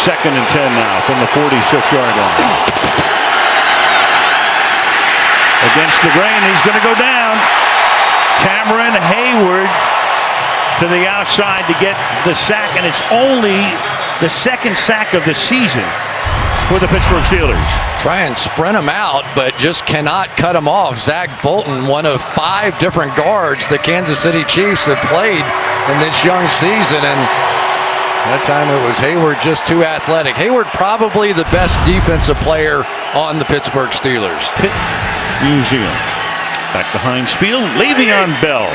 2nd and 10 now from the 46-yard line. Against the grain, he's going to go down. Cameron Hayward to the outside to get the sack, and it's only the 2nd sack of the season for the Pittsburgh Steelers. Try and sprint him out, but just cannot cut him off. Zach Fulton, one of 5 different guards the Kansas City Chiefs have played in this young season, and that time it was Hayward just too athletic. Hayward probably the best defensive player on the Pittsburgh Steelers. Pitt Museum. Back to Heinz Field, Le'Veon Bell.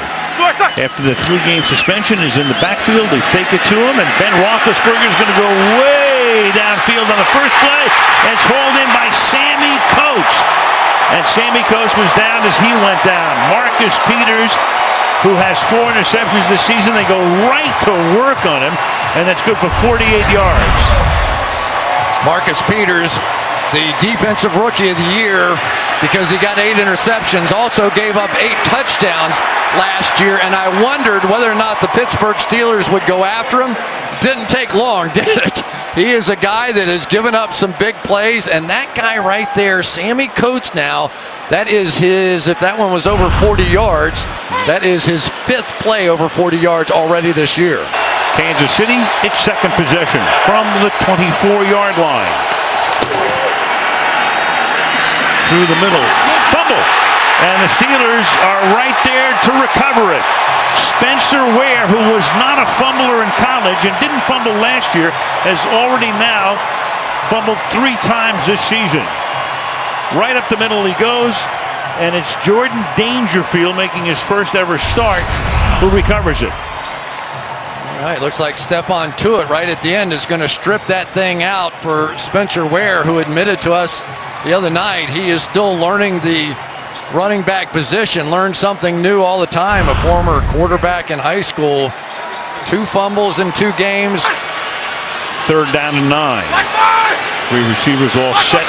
After the 3-game suspension is in the backfield. They fake it to him, and Ben Roethlisberger is going to go way downfield on the first play. And it's hauled in by Sammy Coates. And Sammy Coates was down as he went down. Marcus Peters, who has 4 interceptions this season, they go right to work on him, and that's good for 48 yards. Marcus Peters, the defensive rookie of the year, because he got 8 interceptions, also gave up 8 touchdowns last year, and I wondered whether or not the Pittsburgh Steelers would go after him. Didn't take long, did it? He is a guy that has given up some big plays, and that guy right there, Sammy Coates now, that is his, if that one was over 40 yards, that is his 5th play over 40 yards already this year. Kansas City, its 2nd possession from the 24-yard line. Through the middle, fumble, and the Steelers are right there to recover it. Spencer Ware, who was not a fumbler in college and didn't fumble last year, has already now fumbled 3 times this season. Right up the middle he goes, and it's Jordan Dangerfield making his first ever start who recovers it. All right, looks like Stephon Tuitt right at the end is going to strip that thing out for Spencer Ware, who admitted to us the other night he is still learning the running back position, learns something new all the time. A former quarterback in high school, 2 fumbles in 2 games. 3rd down and 9. 3 receivers all set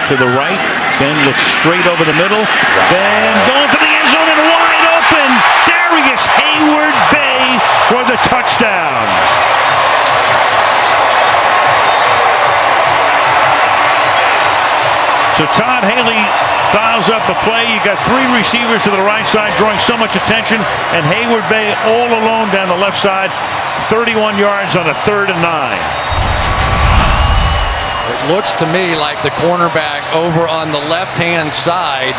to the right. Ben looks straight over the middle. Ben going for the end zone and wide open. Darius Hayward-Bay for the touchdown. So Todd Haley dials up a play. You got 3 receivers to the right side drawing so much attention, and Hayward-Bay all alone down the left side, 31 yards on a 3rd and 9. It looks to me like the cornerback over on the left-hand side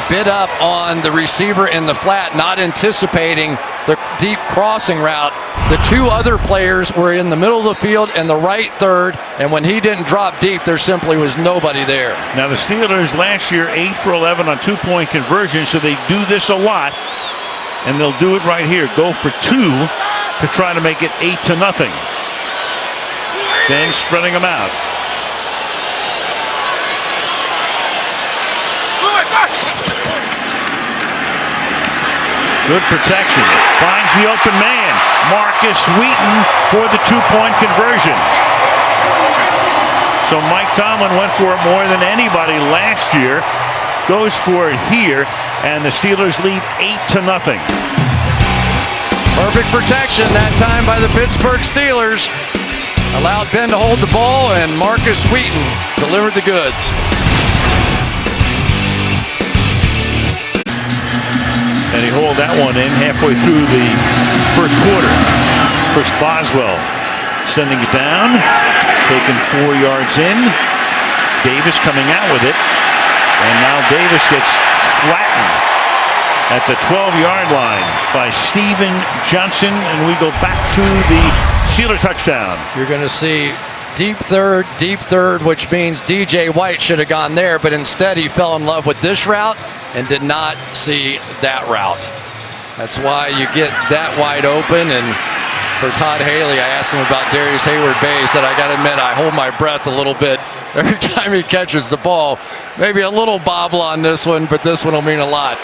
bit up on the receiver in the flat, not anticipating the deep crossing route. The 2 other players were in the middle of the field and the right third, and when he didn't drop deep, there simply was nobody there. Now the Steelers last year 8 for 11 on 2-point conversions, so they do this a lot, and they'll do it right here. Go for 2 to try to make it 8-0. Then spreading them out. Good protection. Finds the open man. Marcus Wheaton for the 2-point conversion. So Mike Tomlin went for it more than anybody last year. Goes for it here, and the Steelers lead 8-0. Perfect protection that time by the Pittsburgh Steelers. Allowed Ben to hold the ball, and Marcus Wheaton delivered the goods. And he hauled that one in halfway through the first quarter. Chris Boswell sending it down, taking 4 yards in. Davis coming out with it, and now Davis gets flattened at the 12-yard line by Steven Johnson, and we go back to the Steeler touchdown. You're going to see deep third, which means DJ White should have gone there, but instead he fell in love with this route and did not see that route. That's why you get that wide open. And for Todd Haley, I asked him about Darius Hayward-Bay. He said, I got to admit, I hold my breath a little bit every time he catches the ball. Maybe a little bobble on this one, but this one will mean a lot.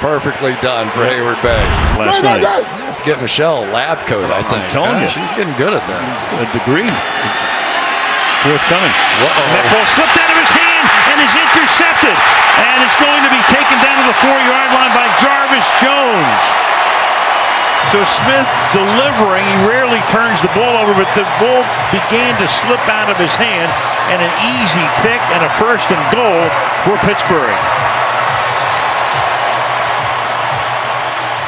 Perfectly done for Hayward-Bay. Last night. I have to get Michelle a lab coat, I think. I'm telling you. She's getting good at that. A degree. Forthcoming. And that ball slipped out of his hand and is intercepted. And it's going to be taken down to the 4-yard line by Jarvis Jones. So Smith delivering, he rarely turns the ball over, but the ball began to slip out of his hand, and an easy pick and a 1st and goal for Pittsburgh.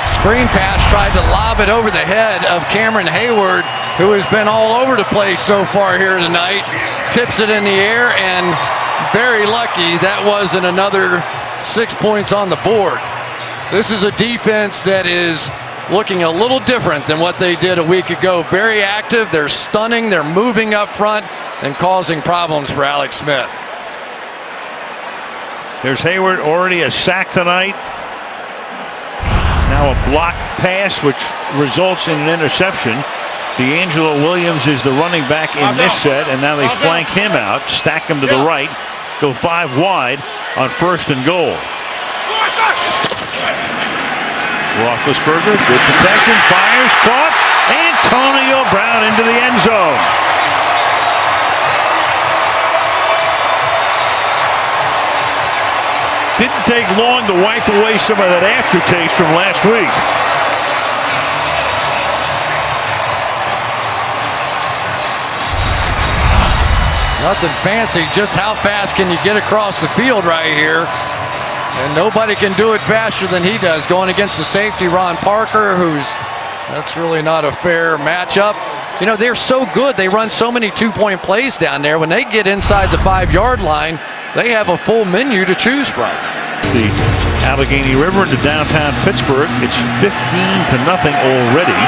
Screen pass, tried to lob it over the head of Cameron Hayward, who has been all over the place so far here tonight. Tips it in the air, and very lucky that wasn't another 6 points on the board. This is a defense that is looking a little different than what they did a week ago. Very active, they're stunning, they're moving up front and causing problems for Alex Smith. There's Hayward, already a sack tonight. Now a blocked pass, which results in an interception. D'Angelo Williams is the running back in this set, and now they flank him out, stack him to the right, go 5 wide on 1st and goal. Roethlisberger, good protection, fires, caught, Antonio Brown into the end zone. Didn't take long to wipe away some of that aftertaste from last week. Nothing fancy, just how fast can you get across the field right here? And nobody can do it faster than he does, going against the safety, Ron Parker, that's really not a fair matchup. You know, they're so good. They run so many 2-point plays down there. When they get inside the 5-yard line, they have a full menu to choose from. The Allegheny River into downtown Pittsburgh. It's 15-0 already.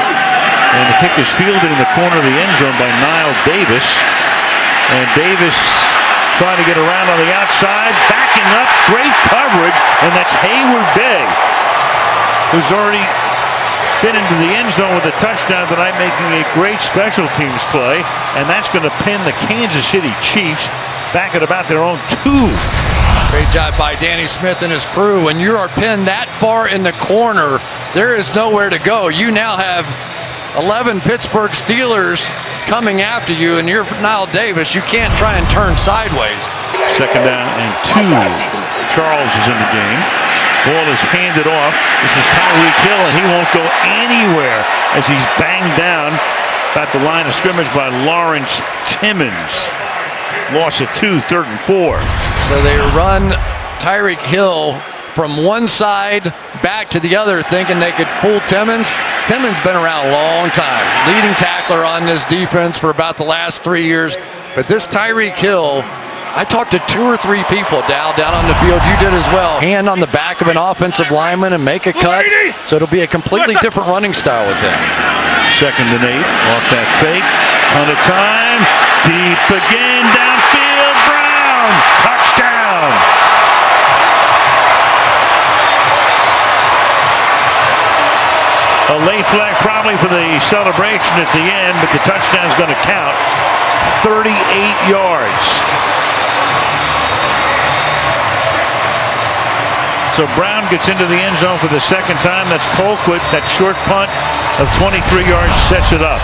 And the kick is fielded in the corner of the end zone by Niall Davis. And Davis trying to get around on the outside, backing up, great coverage, and that's Hayward Bay, who's already been into the end zone with a touchdown tonight, making a great special teams play, and that's going to pin the Kansas City Chiefs back at about their own 2. Great job by Danny Smith and his crew. When you are pinned that far in the corner, there is nowhere to go. You now have 11 Pittsburgh Steelers coming after you, and you're Niall Davis. You can't try and turn sideways. 2nd down and 2. Charles is in the game. Ball is handed off. This is Tyreek Hill, and he won't go anywhere as he's banged down at the line of scrimmage by Lawrence Timmons. Loss of 2, 3rd and 4. So they run Tyreek Hill from one side back to the other, thinking they could fool Timmons. Timmons been around a long time, leading tackler on this defense for about the last 3 years. But this Tyreek Hill, I talked to 2 or 3 people down on the field. You did as well. Hand on the back of an offensive lineman and make a cut. So it'll be a completely different running style with him. 2nd and 8 off that fake. Ton of time. Deep again. Downfield. Brown. Touchdown. A late flag probably for the celebration at the end, but the touchdown's going to count. 38 yards. So Brown gets into the end zone for the 2nd time. That's Colquitt. That short punt of 23 yards sets it up.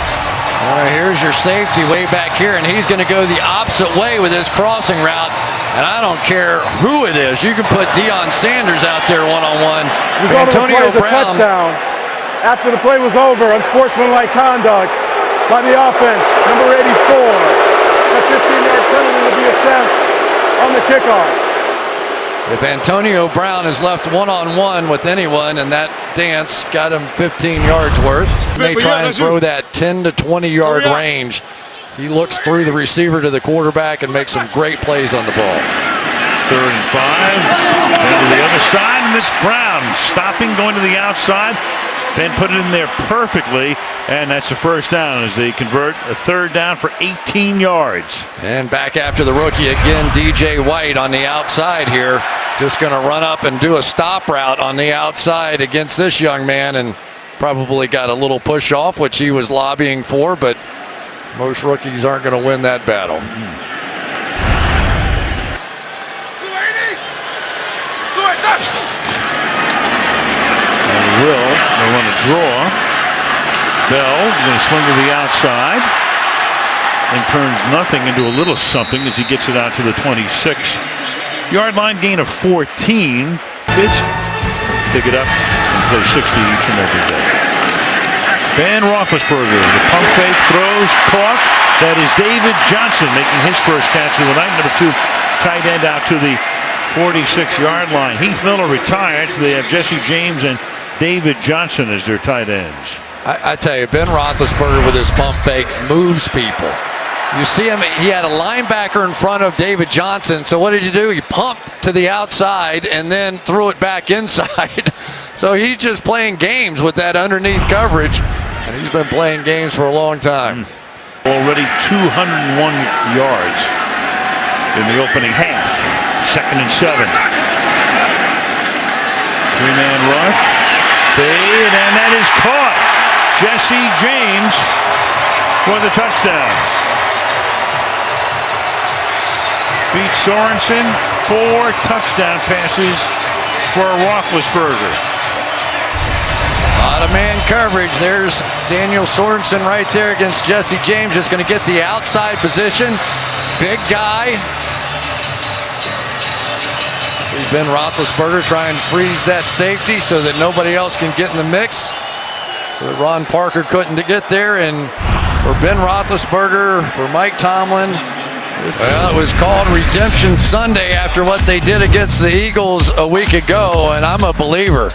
All right, here's your safety way back here, and he's going to go the opposite way with his crossing route. And I don't care who it is. You can put Deion Sanders out there one-on-one. Antonio Brown. Touchdown after the play was over, unsportsmanlike conduct by the offense, number 84. A 15-yard penalty will be assessed on the kickoff. If Antonio Brown is left one-on-one with anyone, and that dance got him 15 yards worth, and they try and throw that 10 to 20-yard range, he looks through the receiver to the quarterback and makes some great plays on the ball. 3rd and 5. Then to the other side, and it's Brown stopping, going to the outside. Ben put it in there perfectly, and that's a 1st down as they convert a 3rd down for 18 yards. And back after the rookie again, DJ White on the outside here. Just going to run up and do a stop route on the outside against this young man, and probably got a little push off, which he was lobbying for, but most rookies aren't going to win that battle. They want to draw. Bell going to swing to the outside and turns nothing into a little something as he gets it out to the 26-yard line. Gain of 14. Fitz pick it up and play 60 each and every day. Ben Roethlisberger, the pump fake, throws, caught. That is David Johnson making his first catch of the night. Number 2 tight end out to the 46-yard line. Heath Miller retired, so they have Jesse James and David Johnson as their tight ends. I tell you, Ben Roethlisberger with his pump fake moves people. You see him, he had a linebacker in front of David Johnson, so what did he do? He pumped to the outside and then threw it back inside. So he's just playing games with that underneath coverage, and he's been playing games for a long time. Already 201 yards in the opening half. 2nd and 7. 3-man rush. Fade, and that is caught. Jesse James for the touchdown. Beat Sorensen. 4 touchdown passes for Roethlisberger. A lot of man coverage. There's Daniel Sorensen right there against Jesse James. Just going to get the outside position. Big guy. See Ben Roethlisberger try and freeze that safety so that nobody else can get in the mix. So that Ron Parker couldn't get there. And for Ben Roethlisberger, for Mike Tomlin, well, it was called Redemption Sunday after what they did against the Eagles a week ago, and I'm a believer.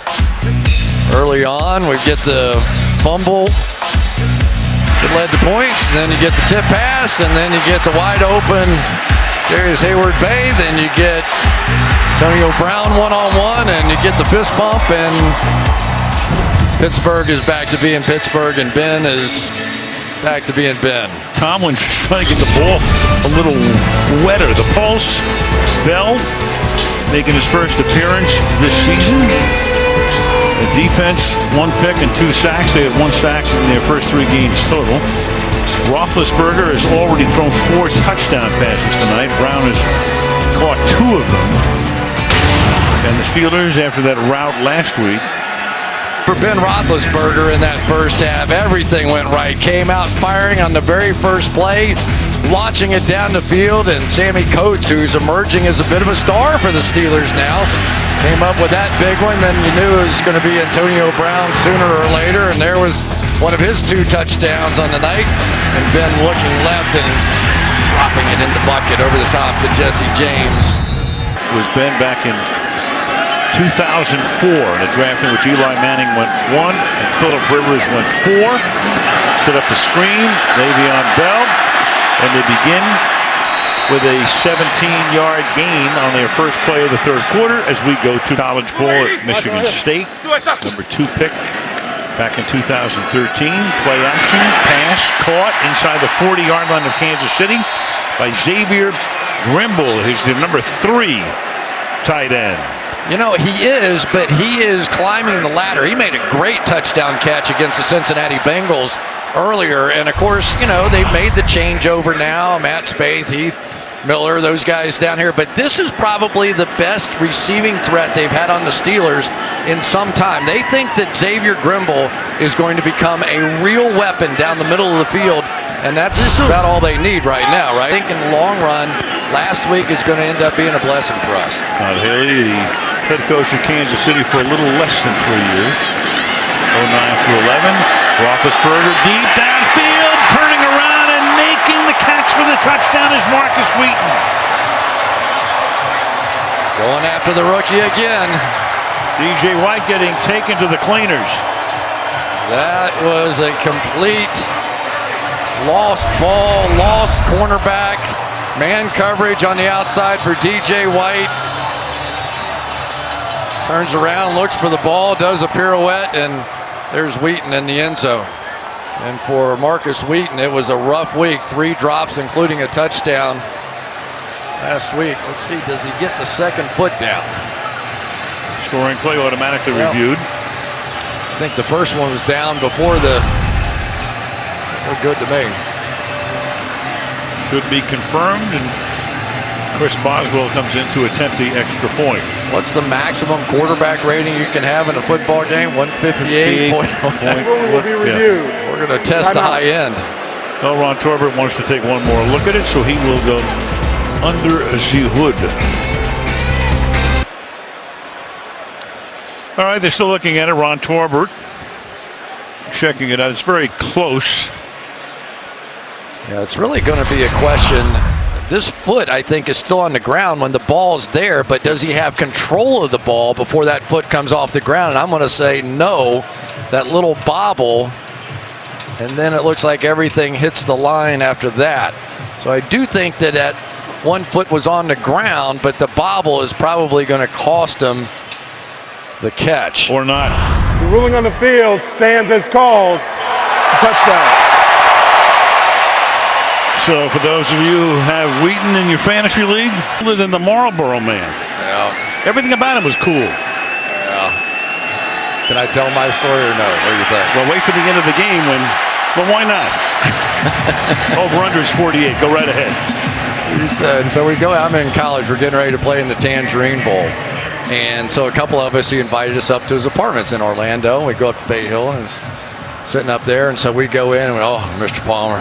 Early on, we get the fumble that led to points, and then you get the tip pass, and then you get the wide open Darius Hayward-Bay, then you get Antonio Brown one-on-one, and you get the fist bump, and Pittsburgh is back to being Pittsburgh, and Ben is back to being Ben. Tomlin's trying to get the ball a little wetter. The pulse. Bell making his first appearance this season. The defense, 1 pick and 2 sacks. They had 1 sack in their first 3 games total. Roethlisberger has already thrown 4 touchdown passes tonight. Brown has caught 2 of them. And the Steelers, after that rout last week, for Ben Roethlisberger in that first half, everything went right. Came out firing on the very first play, launching it down the field, and Sammy Coates, who's emerging as a bit of a star for the Steelers now, came up with that big one. Then you knew it was going to be Antonio Brown sooner or later, and there was one of his 2 touchdowns on the night, and Ben looking left and dropping it in the bucket over the top to Jesse James. Was Ben back in 2004 in a draft in which Eli Manning went 1 and Phillip Rivers went 4. Set up a screen, Le'Veon Bell, and they begin with a 17-yard gain on their first play of the 3rd quarter as we go to College Bowl at Michigan State. Number 2 pick back in 2013. Play action, pass, caught inside the 40-yard line of Kansas City by Xavier Grimble. He's the number 3 tight end. You know, he is, but he is climbing the ladder. He made a great touchdown catch against the Cincinnati Bengals earlier. And, of course, you know, they've made the changeover now. Matt Spaeth, Heath Miller, those guys down here. But this is probably the best receiving threat they've had on the Steelers in some time. They think that Xavier Grimble is going to become a real weapon down the middle of the field. And that's about all they need right now, right? I think in the long run, last week is going to end up being a blessing for us. Todd Haley, the head coach of Kansas City for a little less than 3 years. 09 through 11. Roethlisberger deep downfield, turning around and making the catch for the touchdown is Marcus Wheaton. Going after the rookie again. DJ White getting taken to the cleaners. That was a complete lost ball, lost cornerback. Man coverage on the outside for DJ White. Turns around, looks for the ball, does a pirouette, and there's Wheaton in the end zone. And for Marcus Wheaton, it was a rough week. 3 drops, including a touchdown last week. Let's see, does he get the 2nd foot down? Scoring play automatically reviewed. I think the first one was down before the... Looked good to me. Should be confirmed, and Chris Boswell comes in to attempt the extra point. What's the maximum quarterback rating you can have in a football game? 158. Will be reviewed. Yeah. We're going to test the high end. Well, Ron Torbert wants to take one more look at it, so he will go under the hood. All right, they're still looking at it. Ron Torbert checking it out. It's very close. Yeah, it's really going to be a question. This foot, I think, is still on the ground when the ball's there, but does he have control of the ball before that foot comes off the ground? And I'm going to say no. That little bobble, and then it looks like everything hits the line after that. So I do think that one foot was on the ground, but the bobble is probably going to cost him the catch. Or not. The ruling on the field stands as called. It's a touchdown. So for those of you who have Wheaton in your fantasy league, other than the Marlboro man. Yeah. Everything about him was cool. Yeah. Can I tell my story or no? What do you think? Well, wait for the end of the game well, why not? Over-under is 48. Go right ahead. He said, so we go, I'm in college. We're getting ready to play in the Tangerine Bowl. And so a couple of us, he invited us up to his apartments in Orlando. We go up to Bay Hill and it's sitting up there. And so we go in and Mr. Palmer.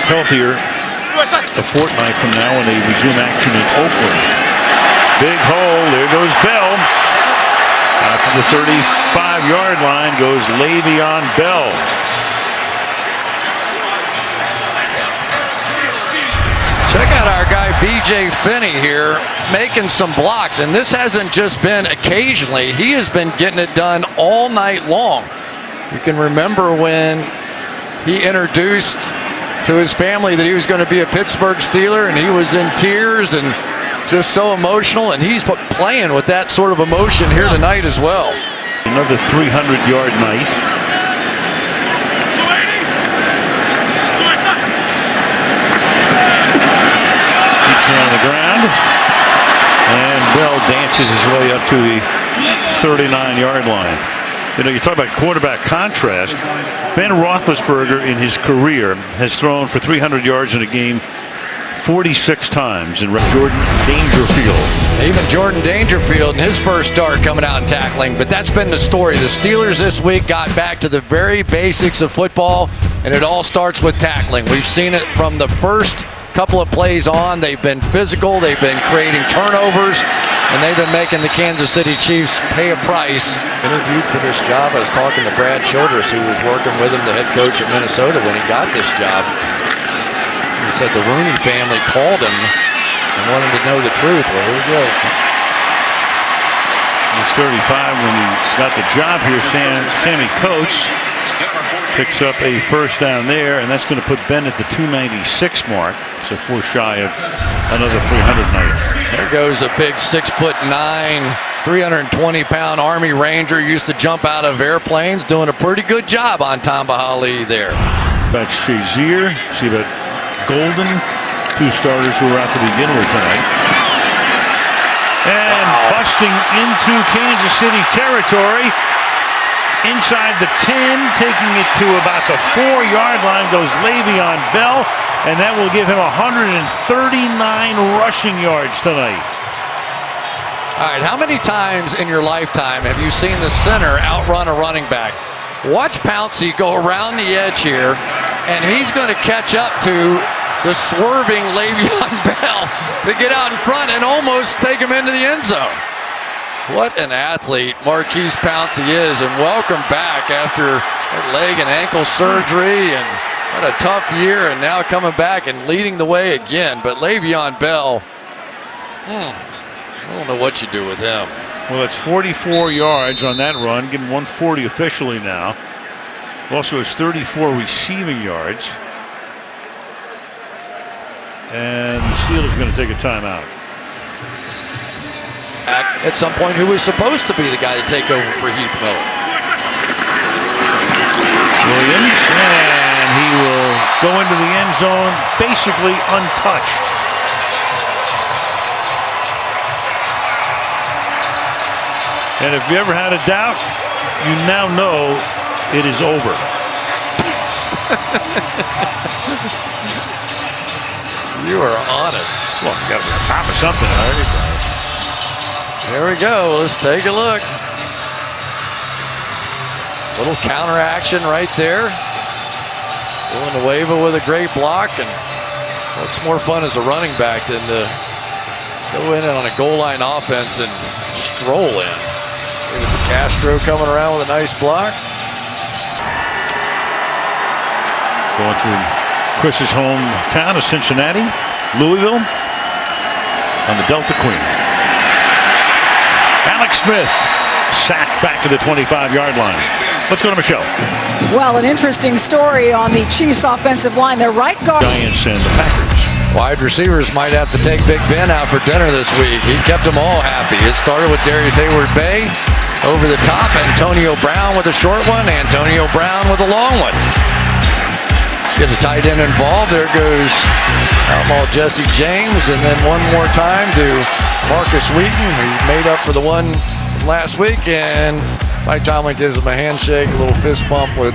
Healthier a fortnight from now when they resume action in Oakland. Big hole. There goes Bell. After the 35-yard line goes Le'Veon Bell. Check out our guy B.J. Finney here making some blocks. And this hasn't just been occasionally. He has been getting it done all night long. You can remember when he introduced to his family that he was going to be a Pittsburgh Steeler, and he was in tears and just so emotional, and he's playing with that sort of emotion here tonight as well. Another 300-yard night. Keeps it on the ground, and Bell dances his way up to the 39-yard line. You know, you talk about quarterback contrast. Ben Roethlisberger in his career has thrown for 300 yards in a game 46 times in Jordan Dangerfield. Even Jordan Dangerfield in his first start coming out and tackling, but that's been the story. The Steelers this week got back to the very basics of football, and it all starts with tackling. We've seen it from the first couple of plays on. They've been physical, they've been creating turnovers, and they've been making the Kansas City Chiefs pay a price. Interviewed for this job, I was talking to Brad Childress, who was working with him, the head coach at Minnesota, when he got this job. He said the Rooney family called him and wanted to know the truth. Well, here we go. He was 35 when he got the job here. Sammy Coates picks up a first down there, and that's going to put Ben at the 296 mark. So 4 shy of another 300 night. There goes a big 6'9", 320-pound Army Ranger, used to jump out of airplanes, doing a pretty good job on Tamba Hali there. About Shazier, see about Golden, 2 starters who were out to begin with tonight. And busting into Kansas City territory, inside the 10, taking it to about the 4-yard line goes Le'Veon Bell, and that will give him 139 rushing yards tonight. All right, how many times in your lifetime have you seen the center outrun a running back? Watch Pouncey go around the edge here, and he's going to catch up to the swerving Le'Veon Bell to get out in front and almost take him into the end zone. What an athlete Marquise Pouncey is, and welcome back after leg and ankle surgery, and what a tough year, and now coming back and leading the way again. But Le'Veon Bell, I don't know what you do with him. Well, it's 44 yards on that run. Give him 140 officially now. Also has 34 receiving yards. And the Steelers are going to take a timeout. At some point, who was supposed to be the guy to take over for Heath Miller? Williams, and he will go into the end zone basically untouched. And if you ever had a doubt, you now know it is over. You are on it. Well, you got to be on top of something, right? Here we go. Let's take a look. Little counter action right there. Villanueva with a great block. And what's more fun as a running back than to go in on a goal line offense and stroll in. Look at Castro coming around with a nice block. Going through Chris's hometown of Cincinnati, Louisville, on the Delta Queen. Alex Smith sacked back to the 25-yard line. Let's go to Michelle. Well, an interesting story on the Chiefs' offensive line. Their right guard. Giants and the Packers. Wide receivers might have to take Big Ben out for dinner this week. He kept them all happy. It started with Darius Hayward-Bay over the top. Antonio Brown with a short one. Antonio Brown with a long one. Get the tight end involved. There goes outlaw Jesse James. And then one more time to Marcus Wheaton, who made up for the one last week. And Mike Tomlin gives him a handshake, a little fist bump with